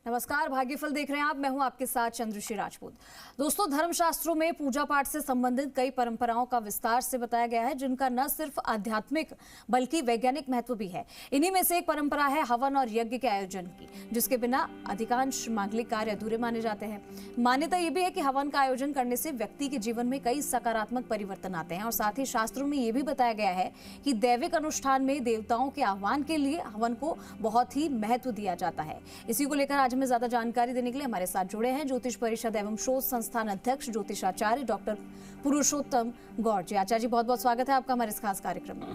नमस्कार, भाग्यफल देख रहे हैं आप। मैं हूं आपके साथ चंद्रश्री राजपूत। दोस्तों, धर्मशास्त्रों में पूजा पाठ से संबंधित कई परंपराओं का विस्तार से बताया गया है, जिनका न सिर्फ आध्यात्मिक बल्कि वैज्ञानिक महत्व भी है। इन्हीं में से एक परंपरा है हवन और यज्ञ के आयोजन की, जिसके बिना अधिकांश मांगलिक कार्य अधूरे माने जाते हैं। मान्यता यह भी है कि हवन का आयोजन करने से व्यक्ति के जीवन में कई सकारात्मक परिवर्तन आते हैं और साथ ही शास्त्रों में यह भी बताया गया है कि दैविक अनुष्ठान में देवताओं के आह्वान के लिए हवन को बहुत ही महत्व दिया जाता है। इसी को लेकर आज हमें ज्यादा जानकारी देने के लिए हमारे साथ जुड़े हैं ज्योतिष परिषद एवं शोध संस्थान अध्यक्ष ज्योतिषाचार्य डॉक्टर पुरुषोत्तम गौड़ जी। आचार्य जी, बहुत बहुत स्वागत है आपका हमारे इस खास कार्यक्रम में।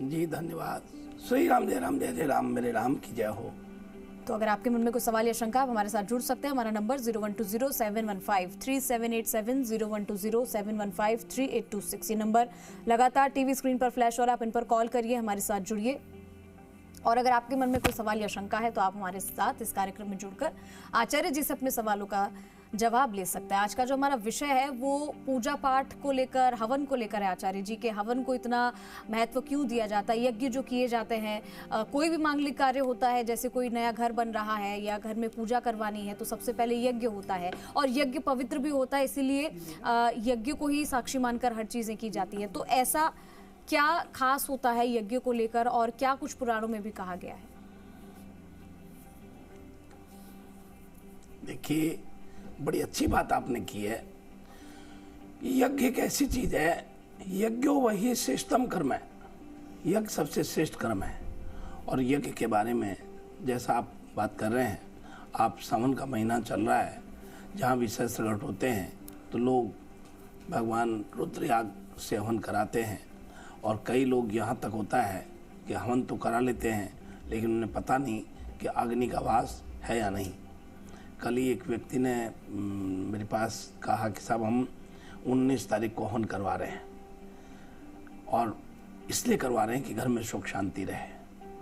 जी धन्यवाद। श्री राम जय राम, जय जय राम, मेरे राम की जय हो। तो अगर आपके मन में कोई सवाल या शंका, आप हमारे साथ जुड़ सकते हैं। हमारा नंबर 0120715337 012071533826। ये नंबर लगातार टीवी स्क्रीन पर फ्लैश हो रहा है, आप इन पर कॉल करिए, हमारे साथ जुड़िए। और अगर आपके मन में कोई सवाल या शंका है तो आप हमारे साथ इस कार्यक्रम में जुड़कर आचार्य जी से अपने सवालों का जवाब ले सकते हैं। आज का जो हमारा विषय है वो पूजा पाठ को लेकर, हवन को लेकर है। आचार्य जी, के हवन को इतना महत्व क्यों दिया जाता है? यज्ञ जो किए जाते हैं, कोई भी मांगलिक कार्य होता है, जैसे कोई नया घर बन रहा है या घर में पूजा करवानी है, तो सबसे पहले यज्ञ होता है और यज्ञ पवित्र भी होता है, इसीलिए यज्ञ को ही साक्षी मानकर हर चीजें की जाती है। तो ऐसा क्या खास होता है यज्ञ को लेकर और क्या कुछ पुराणों में भी कहा गया है? देखिए, बड़ी अच्छी बात आपने की है। यज्ञ एक ऐसी चीज है, यज्ञो वही श्रेष्ठतम कर्म है। यज्ञ सबसे श्रेष्ठ कर्म है। और यज्ञ के बारे में जैसा आप बात कर रहे हैं, आप सावन का महीना चल रहा है, जहाँ भी सहस्त्रघट होते हैं तो लोग भगवान रुद्रयाग से हवन कराते हैं। और कई लोग यहाँ तक होता है कि हवन तो करा लेते हैं, लेकिन उन्हें पता नहीं कि अग्नि का वास है या नहीं। कल ही एक व्यक्ति ने मेरे पास कहा कि साहब, हम 19 तारीख को हवन करवा रहे हैं और इसलिए करवा रहे हैं कि घर में सुख शांति रहे।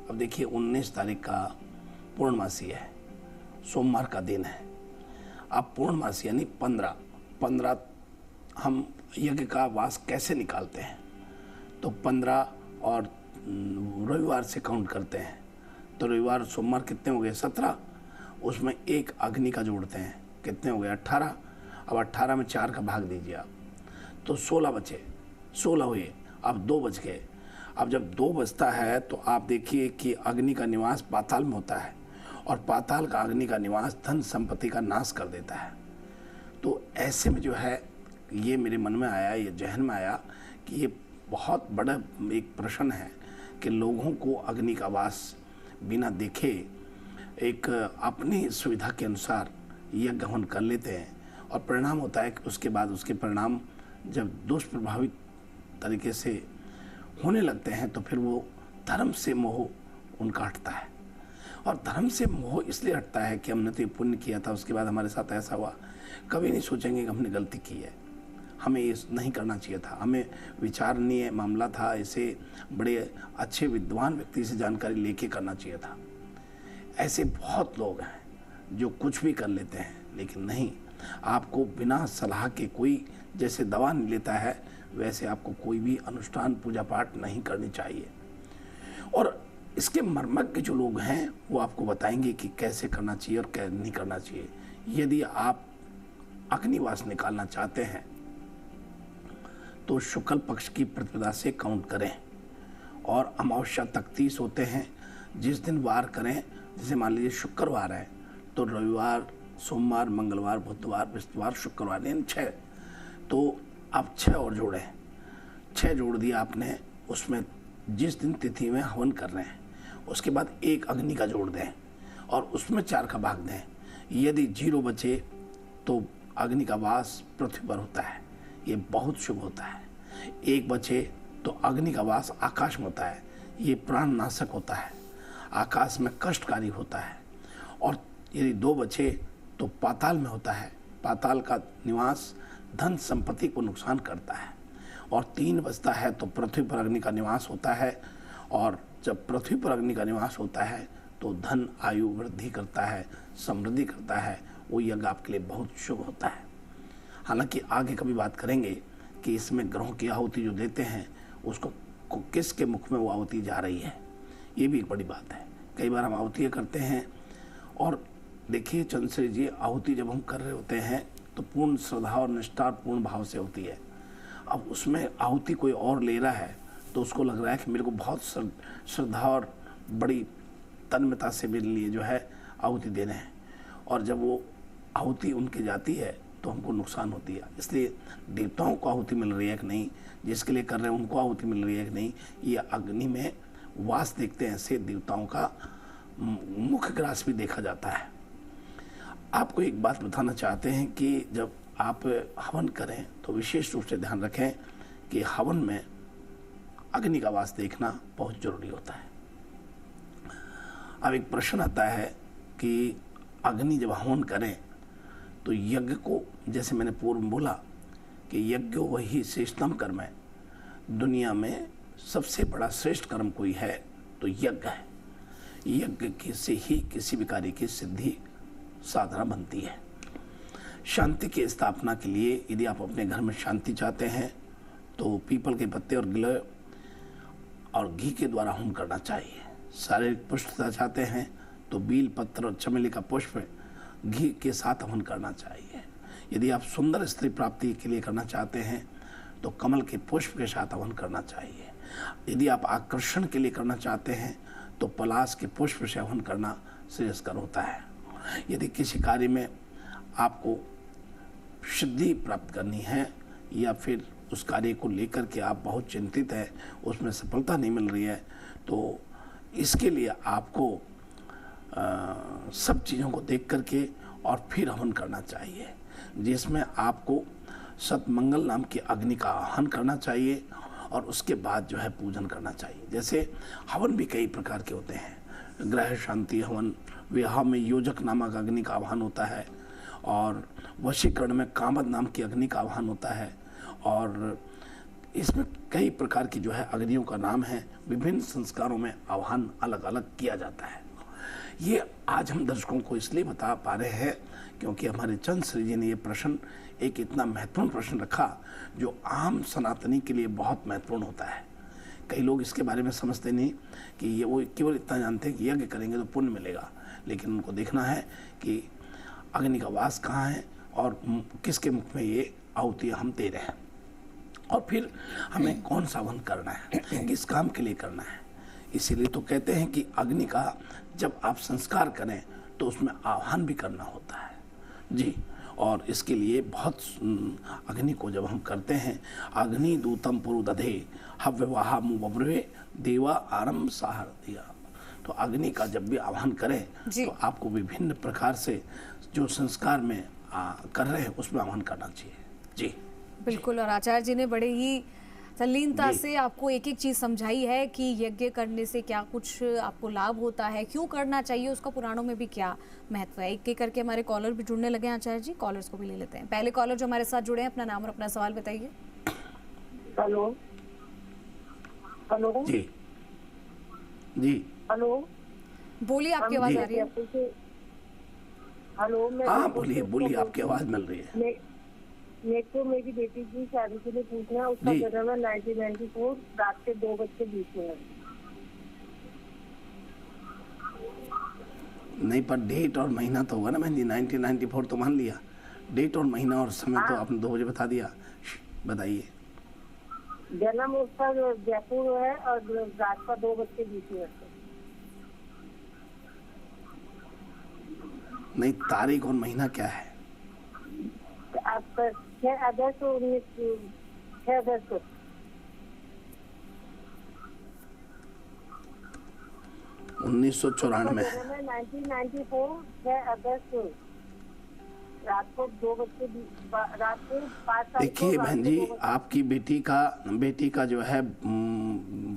अब देखिए, 19 तारीख का पूर्णमासी है, सोमवार का दिन है। अब पूर्णमासी यानी 15 हम यज्ञ का वास कैसे निकालते हैं? तो 15 और रविवार से काउंट करते हैं। तो रविवार सोमवार कितने हो गए? 17। उसमें एक अग्नि का जोड़ते हैं, कितने हो गए? 18। अब 18 में 4 का भाग दीजिए आप, तो 16 बचे। 16 हुए, अब 2 बच गए। अब जब 2 बचता है तो आप देखिए कि अग्नि का निवास पाताल में होता है और पाताल का अग्नि का निवास धन संपत्ति का नाश कर देता है। तो ऐसे में जो है, ये मेरे मन में आया, ये जहन में आया कि ये बहुत बड़ा एक प्रश्न है कि लोगों को अग्नि का वास बिना देखे एक अपनी सुविधा के अनुसार यज्ञ हवन कर लेते हैं और परिणाम होता है कि उसके बाद उसके परिणाम जब दुष्प्रभावित तरीके से होने लगते हैं तो फिर वो धर्म से मोह उनका हटता है। और धर्म से मोह इसलिए हटता है कि हमने तो ये पुण्य किया था, उसके बाद हमारे साथ ऐसा हुआ। कभी नहीं सोचेंगे कि हमने गलती की है, हमें ये नहीं करना चाहिए था, हमें विचारणीय मामला था, इसे बड़े अच्छे विद्वान व्यक्ति से जानकारी लेके करना चाहिए था। ऐसे बहुत लोग हैं जो कुछ भी कर लेते हैं, लेकिन नहीं, आपको बिना सलाह के कोई जैसे दवा नहीं लेता है, वैसे आपको कोई भी अनुष्ठान पूजा पाठ नहीं करनी चाहिए। और इसके मर्मज्ञ जो लोग हैं वो आपको बताएंगे कि कैसे करना चाहिए और कैसे नहीं करना चाहिए। यदि आप अग्निवास निकालना चाहते हैं तो शुक्ल पक्ष की प्रतिपदा से काउंट करें और अमावस्या तक 30 होते हैं। जिस दिन वार करें, जैसे मान लीजिए शुक्रवार है तो रविवार, सोमवार, मंगलवार, बुधवार, बृहस्पतिवार, शुक्रवार, यानी 6। तो आप 6 और जोड़ें। 6 जोड़ दिया आपने, उसमें जिस दिन तिथि में हवन कर रहे हैं उसके बाद एक अग्नि का जोड़ दें और उसमें 4 का भाग दें। यदि 0 बचे तो अग्नि का वास पृथ्वी पर होता है, ये बहुत शुभ होता है। 1 बचे तो अग्नि का वास आकाश में होता है, ये प्राण नाशक होता है, आकाश में कष्टकारी होता है। और यदि 2 बचे तो पाताल में होता है, पाताल का निवास धन संपत्ति को नुकसान करता है। और 3 बचता है तो पृथ्वी पर अग्नि का निवास होता है, और जब पृथ्वी पर अग्नि का निवास होता है तो धन आयु वृद्धि करता है, समृद्धि करता है। वो यज्ञ आपके लिए बहुत शुभ होता है। हालांकि आगे कभी बात करेंगे कि इसमें ग्रहों की आहुति जो देते हैं उसको किसके मुख में वो आहुति जा रही है, ये भी एक बड़ी बात है। कई बार हम आहुतियाँ करते हैं। और देखिए चंद्रश्री जी, आहुति जब हम कर रहे होते हैं तो पूर्ण श्रद्धा और निष्ठा पूर्ण भाव से होती है। अब उसमें आहुति कोई और ले रहा है तो उसको लग रहा है कि मेरे को बहुत श्रद्धा और बड़ी तन्मयता से मेरे लिए जो है आहुति देने हैं, और जब वो आहुति उनकी जाती है तो हमको नुकसान होती है। इसलिए देवताओं को आहुति मिल रही है कि नहीं, जिसके लिए कर रहे हैं उनको आहुति मिल रही है कि नहीं, ये अग्नि में वास देखते हैं, ऐसे देवताओं का मुख्य ग्रास भी देखा जाता है। आपको एक बात बताना चाहते हैं कि जब आप हवन करें तो विशेष रूप से ध्यान रखें कि हवन में अग्नि का वास देखना बहुत जरूरी होता है। अब एक प्रश्न आता है कि अग्नि जब हवन करें तो यज्ञ को, जैसे मैंने पूर्व में बोला कि यज्ञ वही श्रेष्ठतम कर्म है, दुनिया में सबसे बड़ा श्रेष्ठ कर्म कोई है तो यज्ञ है। यज्ञ से ही किसी भी कार्य की सिद्धि साधना बनती है। शांति की स्थापना के लिए यदि आप अपने घर में शांति चाहते हैं तो पीपल के पत्ते और गिलोय और घी के द्वारा हवन करना चाहिए। शारीरिक पुष्टता चाहते हैं तो बील पत्र और चमेली का पुष्प घी के साथ हवन करना चाहिए। यदि आप सुंदर स्त्री प्राप्ति के लिए करना चाहते हैं तो कमल के पुष्प के साथ हवन करना चाहिए। यदि आप आकर्षण के लिए करना चाहते हैं तो पलाश के पुष्प से हवन करना श्रेयस्कर होता है। यदि किसी कार्य में आपको सिद्धि प्राप्त करनी है या फिर उस कार्य को लेकर के आप बहुत चिंतित हैं, उसमें सफलता नहीं मिल रही है, तो इसके लिए आपको सब चीज़ों को देख करके और फिर हवन करना चाहिए, जिसमें आपको सतमंगल नाम की अग्नि का आह्वान करना चाहिए और उसके बाद जो है पूजन करना चाहिए। जैसे हवन भी कई प्रकार के होते हैं, ग्रह शांति हवन, विवाह में योजक नामक अग्नि का आह्वान होता है, और वशीकरण में कामद नाम की अग्नि का आह्वान होता है, और इसमें कई प्रकार की जो है अग्नियों का नाम है। विभिन्न संस्कारों में आह्वान अलग अलग किया जाता है। ये आज हम दर्शकों को इसलिए बता पा रहे हैं क्योंकि हमारे चंद्रश्री जी ने ये प्रश्न, एक इतना महत्वपूर्ण प्रश्न रखा जो आम सनातनी के लिए बहुत महत्वपूर्ण होता है। कई लोग इसके बारे में समझते नहीं कि ये, वो केवल इतना जानते हैं कि यज्ञ करेंगे तो पुण्य मिलेगा, लेकिन उनको देखना है कि अग्नि का वास कहाँ है और किसके मुख में ये आहुतियाँ हम दे रहे हैं, और फिर हमें कौन सा हवन करना है, किस काम के लिए करना है। इसीलिए तो कहते हैं कि अग्नि का जब आप संस्कार करें तो उसमें आह्वान भी करना होता है जी। और इसके लिए बहुत अग्नि को जब हम करते हैं, अग्नि दूतम पुरु दधे हव्यवाहा मुब्रवे देवा आरम साहर दिया, तो अग्नि का जब भी आह्वान करें तो आपको विभिन्न प्रकार से जो संस्कार में कर रहे हैं उसमें आह्वान करना चाहिए जी। बिल्कुल, और आचार्य जी ने बड़े ही तल्लीनता से आपको एक एक चीज समझाई है कि यज्ञ करने से क्या कुछ आपको लाभ होता है, क्यों करना चाहिए, उसका पुराणों में भी क्या महत्व है। एक एक करके हमारे कॉलर भी जुड़ने लगे हैं आचार्य जी, कॉलर्स को भी ले लेते हैं। पहले कॉलर जो हमारे साथ जुड़े हैं, अपना नाम और अपना सवाल बताइए। हेलो हेलो जी जी हेलो, बोलिए, आपकी आवाज आ रही है। हेलो, हाँ बोलिए बोलिए, आपकी आवाज मिल रही है। मेरे को मेरी बेटी की शादी के लिए पूछना है, उसका जन्म है 1994, रात के 2:20 में। नहीं, पर डेट और महीना तो होगा ना बहन जी। 1994 तो मान लिया, डेट और महीना और समय तो आपने 2 बजे बता दिया। बताइए। जन्म उसका जयपुर है और रात का 2:20 में। नहीं, तारीख और महीना क्या है? आपका 6 अगस्त 1994 1994 6 अगस्त रात को 2:20 रात को 5। देखिए बहन जी, आपकी बेटी का जो है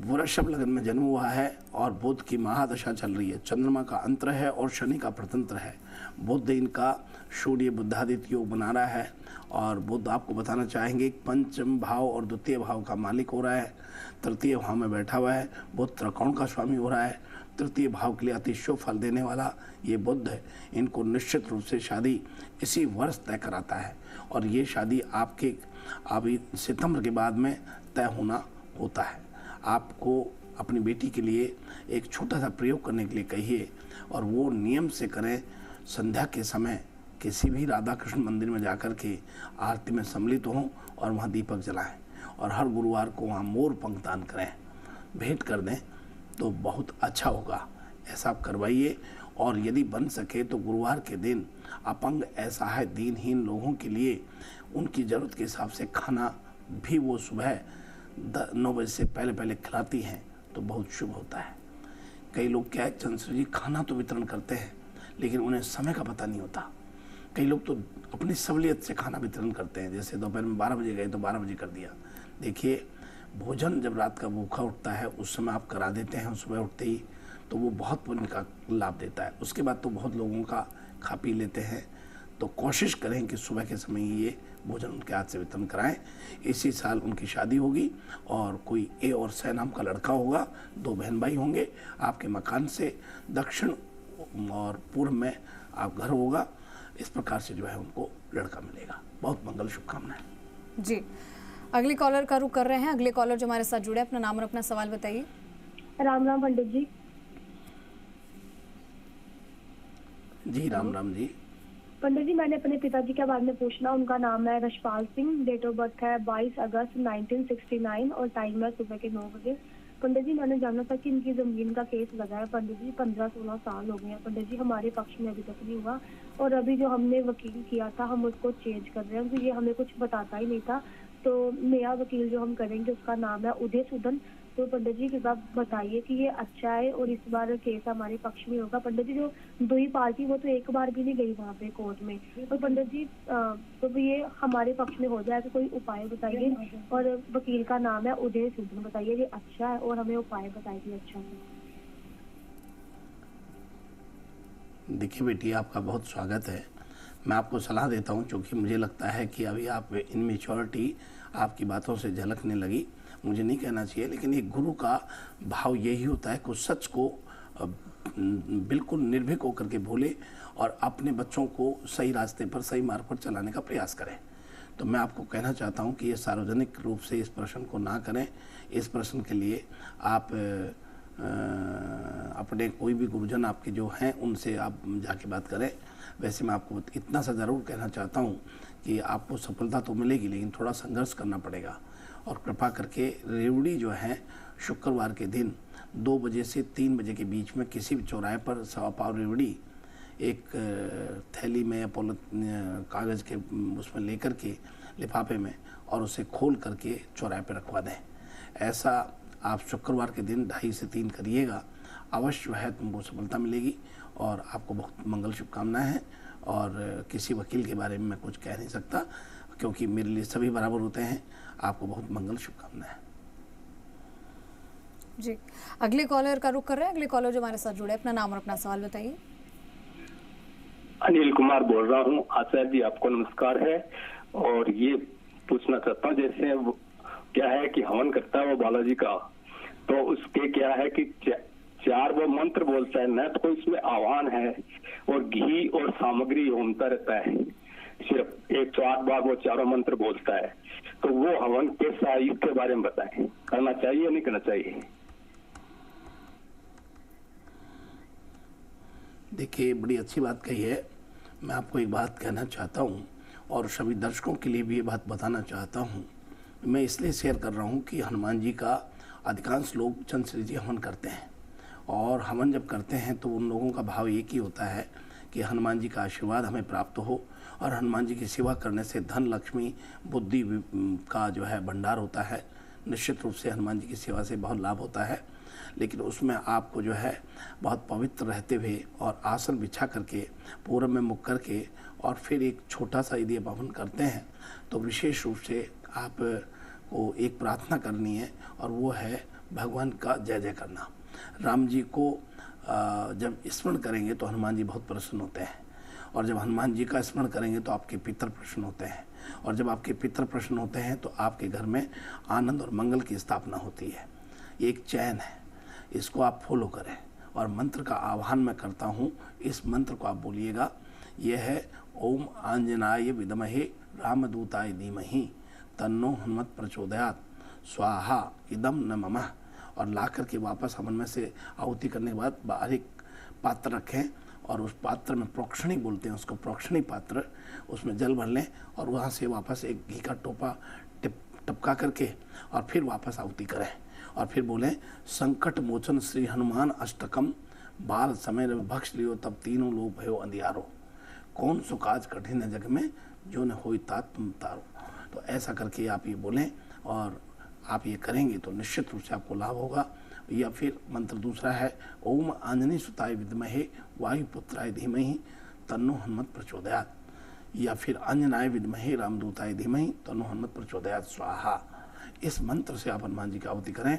वृषभ लग्न में जन्म हुआ है और बुध की महादशा चल रही है। चंद्रमा का अंतर है और शनि का प्रतंत्र है। बुध इनका सूर्य बुधादित्य योग बना रहा है, और बुध आपको बताना चाहेंगे पंचम भाव और द्वितीय भाव का मालिक हो रहा है। तृतीय भाव में बैठा हुआ है। बुध त्रिकोण का स्वामी हो रहा है। तृतीय भाव के लिए अति शुभ फल देने वाला ये बुध है। इनको निश्चित रूप से शादी इसी वर्ष तय कराता है, और ये शादी आपके अभी सितंबर के बाद में तय होना होता है। आपको अपनी बेटी के लिए एक छोटा सा प्रयोग करने के लिए कहिए और वो नियम से करें। संध्या के समय किसी भी राधा कृष्ण मंदिर में जाकर के आरती में सम्मिलित हों और वहाँ दीपक जलाएं और हर गुरुवार को वहाँ मोर पंख दान करें, भेंट कर दें तो बहुत अच्छा होगा। ऐसा आप करवाइए। और यदि बन सके तो गुरुवार के दिन अपंग, असहाय, दीनहीन लोगों के लिए उनकी ज़रूरत के हिसाब से खाना भी वो सुबह 9 बजे से पहले पहले खिलाती हैं तो बहुत शुभ होता है। कई लोग क्या है चंद्रशेखर जी, खाना तो वितरण करते हैं लेकिन उन्हें समय का पता नहीं होता। कई लोग तो अपनी सहूलियत से खाना वितरण करते हैं, जैसे दोपहर में 12 बजे गए तो 12 बजे कर दिया। देखिए, भोजन जब रात का भूखा उठता है उस समय आप करा देते हैं सुबह उठते ही, तो वो बहुत पुण्य का लाभ देता है। उसके बाद तो बहुत लोगों का खा पी लेते हैं। तो कोशिश करें कि सुबह के समय ही ये भोजन उनके हाथ से वितरण कराएं। इसी साल उनकी शादी होगी और कोई ए और सै नाम का लड़का होगा, 2 बहन भाई होंगे। आपके मकान से दक्षिण और पूर्व में आप घर होगा। इस प्रकार से जो है उनको लड़का मिलेगा। बहुत मंगल शुभकामनाएं। जी, अगली कॉलर का रुख कर रहे हैं। अगले कॉलर जो हमारे साथ जुड़े, अपना नाम और अपना सवाल बताइए। राम राम पंडित जी। जी राम राम जी। पंडित जी, मैंने अपने पिताजी के बारे में पूछना। उनका नाम है Rashpal Singh, date of birth है 22 अगस्त 1969 और टाइम है सुबह के 9 बजे। पंडित जी, मैंने जाना था कि इनकी जमीन का केस लगा है पंडित जी, 15-16 साल हो गए हैं पंडित जी। हमारे पक्ष में अभी तक नहीं हुआ और अभी जो हमने वकील किया था हम उसको चेंज कर रहे हैं क्योंकि ये हमें कुछ बताता ही नहीं था। तो नया वकील जो हम करेंगे उसका नाम है उदय सुदन। तो पंडित जी एक बात बताइए कि ये अच्छा है और इस बार केस हमारे पक्ष में होगा। पंडित जी, जो दुई पार्टी वो तो एक बार भी नहीं गई वहाँ पे कोर्ट में। और पंडित जी तो ये हमारे पक्ष में हो जाए तो कोई उपाय बताइए। और वकील का नाम है उदय सुदन, बताइए ये अच्छा है और हमें उपाय बताइए अच्छा है। देखिए बेटी, आपका बहुत स्वागत है। मैं आपको सलाह देता हूं, क्योंकि मुझे लगता है कि अभी आप इनमेच्योरिटी आपकी बातों से झलकने लगी। मुझे नहीं कहना चाहिए, लेकिन एक गुरु का भाव यही होता है कि सच को बिल्कुल निर्भीक होकर के बोले और अपने बच्चों को सही रास्ते पर, सही मार्ग पर चलाने का प्रयास करें। तो मैं आपको कहना चाहता हूं कि ये सार्वजनिक रूप से इस प्रश्न को ना करें। इस प्रश्न के लिए आप अपने कोई भी गुरुजन आपके जो हैं उनसे आप जाके बात करें। वैसे मैं आपको इतना सा ज़रूर कहना चाहता हूँ कि आपको सफलता तो मिलेगी लेकिन थोड़ा संघर्ष करना पड़ेगा। और कृपा करके रेवड़ी जो है शुक्रवार के दिन 2 बजे से 3 बजे के बीच में किसी भी चौराहे पर 1.25 पाव रेवड़ी एक थैली में या कागज़ के उसमें लेकर के लिफाफे में और उसे खोल करके चौराहे पर रखवा दें। ऐसा आप शुक्रवार के दिन 2:30 से 3 करिएगा, अवश्य है तुमको सफलता मिलेगी और आपको बहुत मंगल शुभकामनाएं हैं। और किसी वकील के बारे में मैं कुछ कह नहीं सकता क्योंकि मेरे लिए सभी बराबर होते हैं। आपको बहुत मंगल शुभकामनाएं। जी, अगले कॉलर का रुख कर रहे हैं। अगले कॉलर जो हमारे साथ जुड़े, अपना नाम और अपना सवाल बताइए। अनिल कुमार बोल रहा हूँ। आचार्य जी आपको नमस्कार है। और ये पूछना चाहता हूँ, जैसे क्या है कि हवन करता है वो बालाजी का, तो उसके क्या है कि 4 वो मंत्र बोलता है, न तो कोई इसमें आह्वान है और घी और सामग्री होमता रहता है। सिर्फ 108 बार वो 4 मंत्र बोलता है। तो वो हवन कैसा है इसके बारे में बताएं, करना चाहिए या नहीं करना चाहिए? देखिए, बड़ी अच्छी बात कही है। मैं आपको एक बात कहना चाहता हूँ और सभी दर्शकों के लिए भी ये बात बताना चाहता हूँ। मैं इसलिए शेयर कर रहा हूँ कि हनुमान जी का अधिकांश लोग चंद्रशेखर जी हवन करते हैं और हवन जब करते हैं तो उन लोगों का भाव एक ही होता है कि हनुमान जी का आशीर्वाद हमें प्राप्त हो। और हनुमान जी की सेवा करने से धन, लक्ष्मी, बुद्धि का जो है भंडार होता है। निश्चित रूप से हनुमान जी की सेवा से बहुत लाभ होता है, लेकिन उसमें आपको जो है बहुत पवित्र रहते हुए और आसन बिछा करके पूर्व में मुख करके और फिर एक छोटा सा यदि आप हवन करते हैं तो विशेष रूप से आप को एक प्रार्थना करनी है और वो है भगवान का जय जय करना। राम जी को जब स्मरण करेंगे तो हनुमान जी बहुत प्रसन्न होते हैं और जब हनुमान जी का स्मरण करेंगे तो आपके पितर प्रसन्न होते हैं और जब आपके पितर प्रसन्न होते हैं तो आपके घर में आनंद और मंगल की स्थापना होती है। एक चैन है, इसको आप फॉलो करें। और मंत्र का आह्वान मैं करता हूँ, इस मंत्र को आप बोलिएगा। यह है ओम आंजनाय विद्महे रामदूताय धीमहि तन्नो हनुमत प्रचोदयात् स्वाहा इदम न ममः। और ला करके वापस हवन में से आहुति करने के बाद बाहर एक पात्र रखें और उस पात्र में प्रोक्षणी बोलते हैं उसको, प्रोक्षणी पात्र, उसमें जल भर लें और वहाँ से वापस एक घी का टोपा टपका करके और फिर वापस आहुति करें और फिर बोलें संकट मोचन श्री हनुमान अष्टकम बाल समय भक्ष लियो तब तीनों लोग भयो अंधियारो कौन सो काज कठिन है जग में जो न होई तात तुम तारो। तो ऐसा करके आप ये बोलें और आप ये करेंगे तो निश्चित रूप से आपको लाभ होगा। या फिर मंत्र दूसरा है ओम आंजनी सुताय विद्महे वायुपुत्राय धीमहि तन्नो हनुमत प्रचोदयात्, या फिर अंजनाय विद्महे रामदूताय धीमहि तन्नो हनुमत प्रचोदयात् स्वाहा। इस मंत्र से आप हनुमान जी की आहुति करें,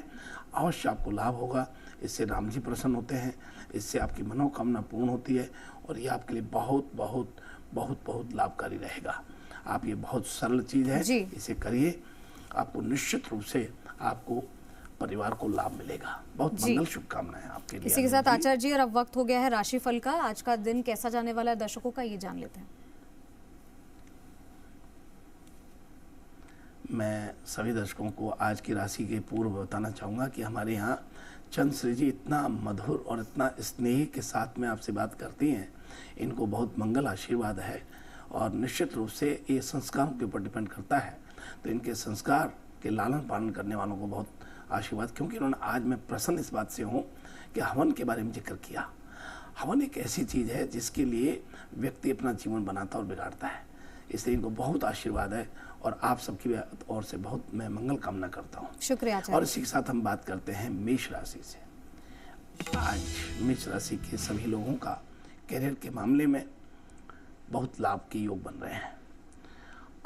अवश्य आपको लाभ होगा। इससे राम जी प्रसन्न होते हैं, इससे आपकी मनोकामना पूर्ण होती है और ये आपके लिए बहुत बहुत बहुत बहुत लाभकारी रहेगा। आप ये बहुत सरल चीज़ है, इसे करिए, आपको निश्चित रूप से आपको परिवार को लाभ मिलेगा। बहुत मंगल शुभकामनाएं आपके लिए। इसी के साथ आचार्य जी, और अब वक्त हो गया है राशिफल का। आज का दिन कैसा जाने वाला है दर्शकों का, ये जान लेते हैं। मैं सभी दर्शकों को आज की राशि के पूर्व बताना चाहूँगा कि हमारे यहाँ चंद्रश्री जी इतना मधुर और इतना स्नेह के साथ में आपसे बात करती हैं, इनको बहुत मंगल आशीर्वाद है और निश्चित रूप से ये संस्कारों के ऊपर डिपेंड करता है। तो इनके संस्कार के लालन पालन करने वालों को बहुत आशीर्वाद, क्योंकि इन्होंने आज मैं प्रसन्न इस बात से हूँ कि हवन के बारे में जिक्र किया। हवन एक ऐसी चीज़ है जिसके लिए व्यक्ति अपना जीवन बनाता और बिगाड़ता है, इसलिए इनको बहुत आशीर्वाद है और आप सबकी ओर से बहुत मैं मंगल कामना करता हूँ। शुक्रिया। और इसी के साथ हम बात करते हैं मेष राशि से। आज मेष राशि के सभी लोगों का करियर के मामले में बहुत लाभ के योग बन रहे हैं।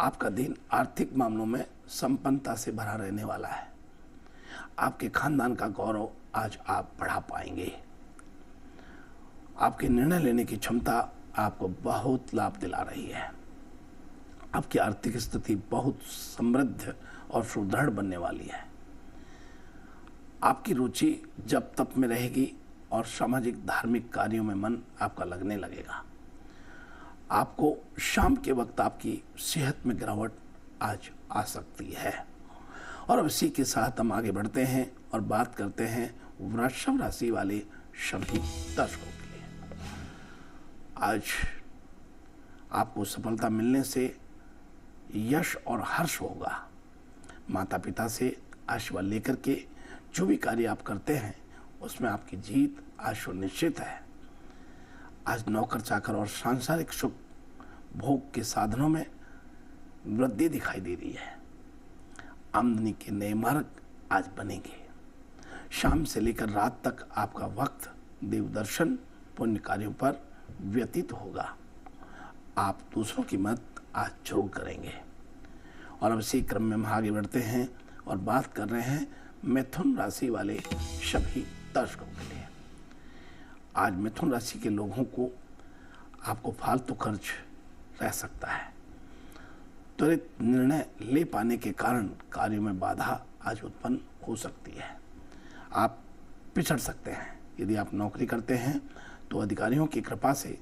आपका दिन आर्थिक मामलों में संपन्नता से भरा रहने वाला है। आपके खानदान का गौरव आज आप बढ़ा पाएंगे। आपके निर्णय लेने की क्षमता आपको बहुत लाभ दिला रही है। आपकी आर्थिक स्थिति बहुत समृद्ध और सुदृढ़ बनने वाली है। आपकी रुचि जप तप में रहेगी और सामाजिक धार्मिक कार्यों में मन आपका लगने लगेगा। आपको शाम के वक्त आपकी सेहत में गिरावट आज आ सकती है। और अब इसी के साथ हम आगे बढ़ते हैं और बात करते हैं वृषभ राशि वाले सभी दर्शकों के लिए। आज आपको सफलता मिलने से यश और हर्ष होगा। माता पिता से आशीर्वाद लेकर के जो भी कार्य आप करते हैं उसमें आपकी जीत आज सुनिश्चित है। आज नौकर चाकर और सांसारिक सुख भोग के साधनों में वृद्धि दिखाई दे रही है। आमदनी के नए मार्ग आज बनेंगे। शाम से लेकर रात तक आपका वक्त देव दर्शन पुण्य कार्यों पर व्यतीत होगा। आप दूसरों की मदद आज जरूर करेंगे। और अब इसी क्रम में हम आगे बढ़ते हैं और बात कर रहे हैं मिथुन राशि वाले सभी दर्शकों के लिए। आज मिथुन राशि के लोगों को आपको फालतू खर्च रह सकता है। त्वरित निर्णय ले पाने के कारण कार्यों में बाधा आज उत्पन्न हो सकती है। आप पिछड़ सकते हैं। यदि आप नौकरी करते हैं तो अधिकारियों की कृपा से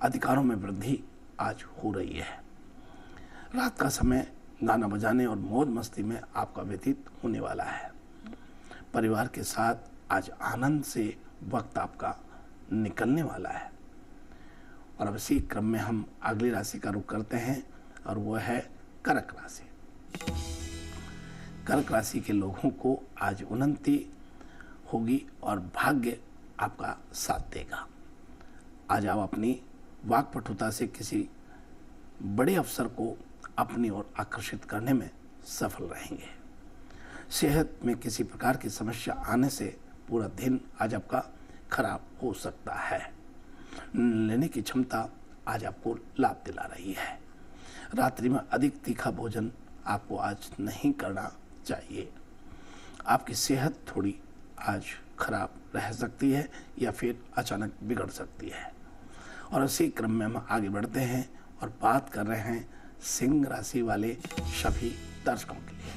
अधिकारों में वृद्धि आज हो रही है। रात का समय गाना बजाने और मौज मस्ती में आपका व्यतीत होने वाला है। परिवार के साथ आज आनंद से वक्त आपका निकलने वाला है। और अब इसी क्रम में हम अगली राशि का रुख करते हैं और वह है कर्क राशि। कर्क राशि के लोगों को आज उन्नति होगी और भाग्य आपका साथ देगा। आज आप अपनी वाक्पटुता से किसी बड़े अवसर को अपनी ओर आकर्षित करने में सफल रहेंगे। सेहत में किसी प्रकार की समस्या आने से पूरा दिन आज आपका खराब हो सकता है। लेने की क्षमता आज आपको लाभ दिला रही है। रात्रि में अधिक तीखा भोजन आपको आज नहीं करना चाहिए। आपकी सेहत थोड़ी आज खराब रह सकती है या फिर अचानक बिगड़ सकती है। और इसी क्रम में हम आगे बढ़ते हैं और बात कर रहे हैं सिंह राशि वाले सभी दर्शकों के लिए।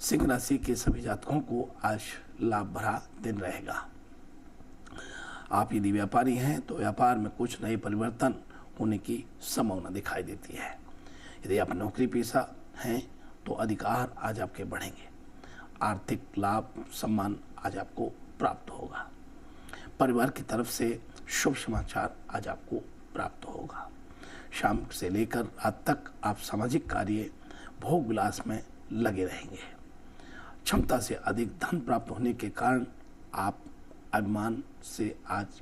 सिंह राशि के सभी जातकों को आज लाभ भरा दिन रहेगा। आप यदि व्यापारी हैं तो व्यापार में कुछ नए परिवर्तन होने की संभावना दिखाई देती है। यदि आप नौकरी पेशा हैं तो अधिकार आज आपके बढ़ेंगे। आर्थिक लाभ सम्मान आज आपको प्राप्त होगा। परिवार की तरफ से शुभ समाचार आज आपको प्राप्त होगा। शाम से लेकर रात तक आप सामाजिक कार्य भोग विलास में लगे रहेंगे। क्षमता से अधिक धन प्राप्त होने के कारण आप अभिमान से आज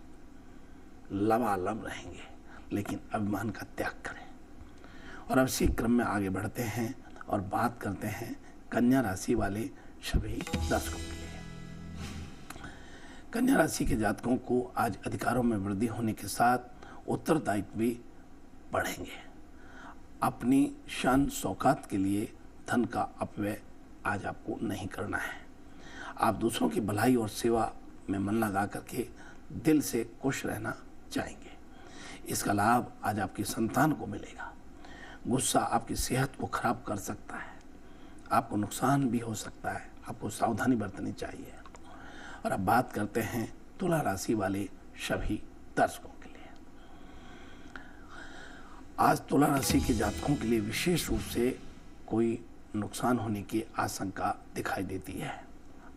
लबालब रहेंगे, लेकिन अभिमान का त्याग करें। और अब इसी क्रम में आगे बढ़ते हैं और बात करते हैं कन्या राशि वाले सभी दर्शकों के लिए। कन्या राशि के जातकों को आज अधिकारों में वृद्धि होने के साथ उत्तरदायित्व भी बढ़ेंगे। अपनी शान शौकात के लिए धन का अपव्यय आज आपको नहीं करना है। आप दूसरों की भलाई और सेवा में मन लगा करके दिल से खुश रहना चाहेंगे। इसका लाभ आज आपकी संतान को मिलेगा। गुस्सा आपकी सेहत को खराब कर सकता है, आपको नुकसान भी हो सकता है, आपको सावधानी बरतनी चाहिए। और अब बात करते हैं तुला राशि वाले सभी दर्शकों के लिए। आज तुला राशि के जातकों के लिए विशेष रूप से कोई नुकसान होने की आशंका दिखाई देती है।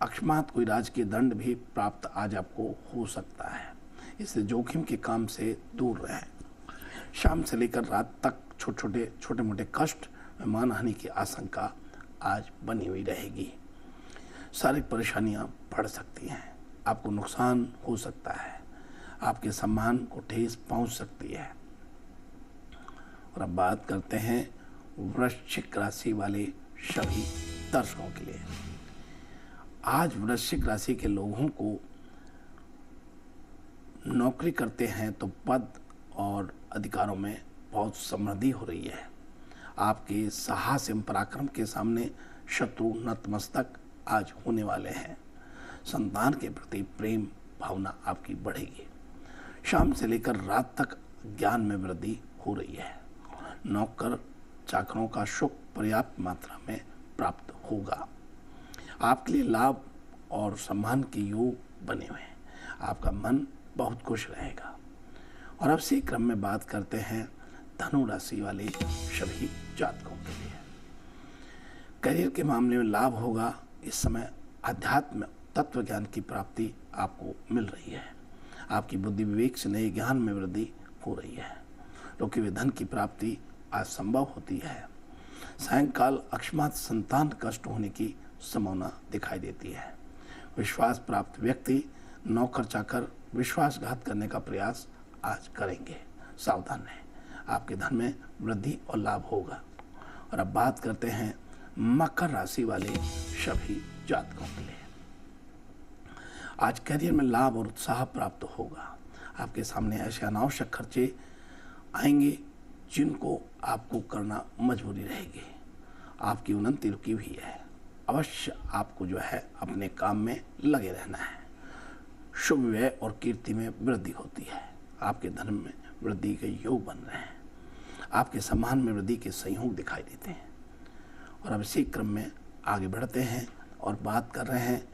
अकस्मात कोई राजकीय दंड भी प्राप्त आज आपको हो सकता है, इससे जोखिम के काम से दूर रहें। शाम से लेकर रात तक छोटे मोटे कष्ट व मानहानि की आशंका आज बनी हुई रहेगी। शारीरिक परेशानियां बढ़ सकती हैं, आपको नुकसान हो सकता है, आपके सम्मान को ठेस पहुंच सकती है। और अब बात करते हैं वृश्चिक राशि वाले सभी दर्शकों के लिए। आज वृश्चिक राशि के लोगों को नौकरी करते हैं तो पद और अधिकारों में बहुत समृद्धि हो रही है। आपके साहस एवं पराक्रम के सामने शत्रु नतमस्तक आज होने वाले हैं। संतान के प्रति प्रेम भावना आपकी बढ़ेगी। शाम से लेकर रात तक ज्ञान में वृद्धि हो रही है। नौकर चाकरों का सुख पर्याप्त मात्रा में प्राप्त होगा। आपके लिए लाभ और सम्मान के योग बने हुए हैं। आपका मन बहुत खुश रहेगा। और अब इसी क्रम में बात करते हैं धनु राशि वाले सभी जातकों के लिए। करियर के मामले में लाभ होगा। इस समय अध्यात्म तत्व ज्ञान की प्राप्ति आपको मिल रही है। आपकी बुद्धि विवेक से नए ज्ञान में वृद्धि हो रही है। रोके हुए धन की प्राप्ति आज संभव होती है। सायंकाल अकस्मात संतान कष्ट होने की संभावना दिखाई देती है। विश्वास प्राप्त व्यक्ति नौकर चाकर विश्वासघात करने का प्रयास आज करेंगे। सावधान रहें, आपके धन में वृद्धि और लाभ होगा। और अब बात करते हैं मकर राशि वाले सभी जातकों के लिए। आज करियर में लाभ और उत्साह प्राप्त होगा। आपके सामने ऐसे अनावश्यक खर्चे आएंगे जिनको आपको करना मजबूरी रहेगी। आपकी उन्नति रुकी हुई है। अवश्य आपको जो है अपने काम में लगे रहना है। शुभ व्यय और कीर्ति में वृद्धि होती है। आपके धन में वृद्धि के योग बन रहे हैं। आपके सम्मान में वृद्धि के संयोग दिखाई देते हैं। और अब इसी क्रम में आगे बढ़ते हैं और बात कर रहे हैं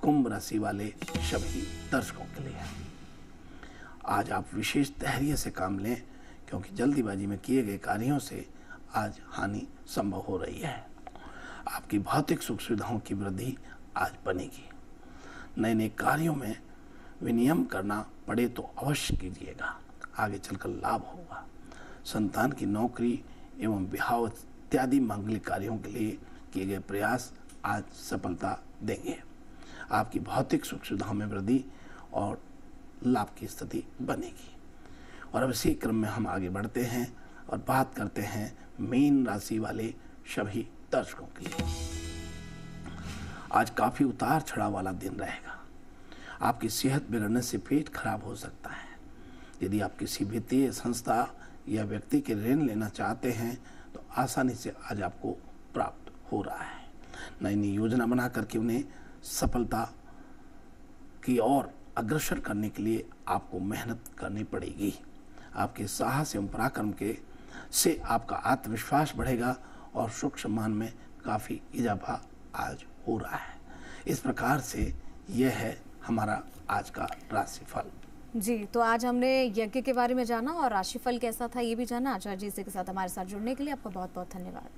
कुंभ राशि वाले सभी दर्शकों के लिए। आज आप विशेष धैर्य से काम लें, क्योंकि जल्दीबाजी में किए गए कार्यों से आज हानि संभव हो रही है। आपकी भौतिक सुख सुविधाओं की वृद्धि आज बनेगी। नए नए कार्यों में विनियम करना पड़े तो अवश्य कीजिएगा, आगे चलकर लाभ होगा। संतान की नौकरी एवं विवाह इत्यादि मांगलिक कार्यों के लिए किए गए प्रयास आज सफलता देंगे। आपकी भौतिक सुख सुविधाओं में वृद्धि और लाभ की स्थिति बनेगी। और अब इसी क्रम में हम आगे बढ़ते हैं और बात करते हैं मीन राशि वाले सभी दर्शकों के लिए। आज काफी उतार चढ़ाव वाला दिन रहेगा। आपकी सेहत बिगड़ने से पेट खराब हो सकता है। यदि आप किसी वित्तीय संस्था या व्यक्ति के ऋण लेना चाहते हैं तो आसानी से आज आपको प्राप्त हो रहा है। नई नई योजना बना करके उन्हें सफलता की ओर अग्रसर करने के लिए आपको मेहनत करनी पड़ेगी। आपके साहस एवं पराक्रम के से आपका आत्मविश्वास बढ़ेगा और सुख सम्मान में काफ़ी इजाफा आज हो रहा है। इस प्रकार से यह है हमारा आज का राशिफल। जी, तो आज हमने यज्ञ के बारे में जाना और राशिफल कैसा था ये भी जाना। आचार्य जी के साथ हमारे साथ जुड़ने के लिए आपका बहुत बहुत धन्यवाद।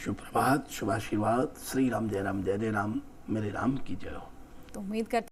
शुभ प्रभात, शुभ आशीर्वाद। श्री राम, जय राम, जय जय राम, मेरे राम की जय हो। तो उम्मीद करते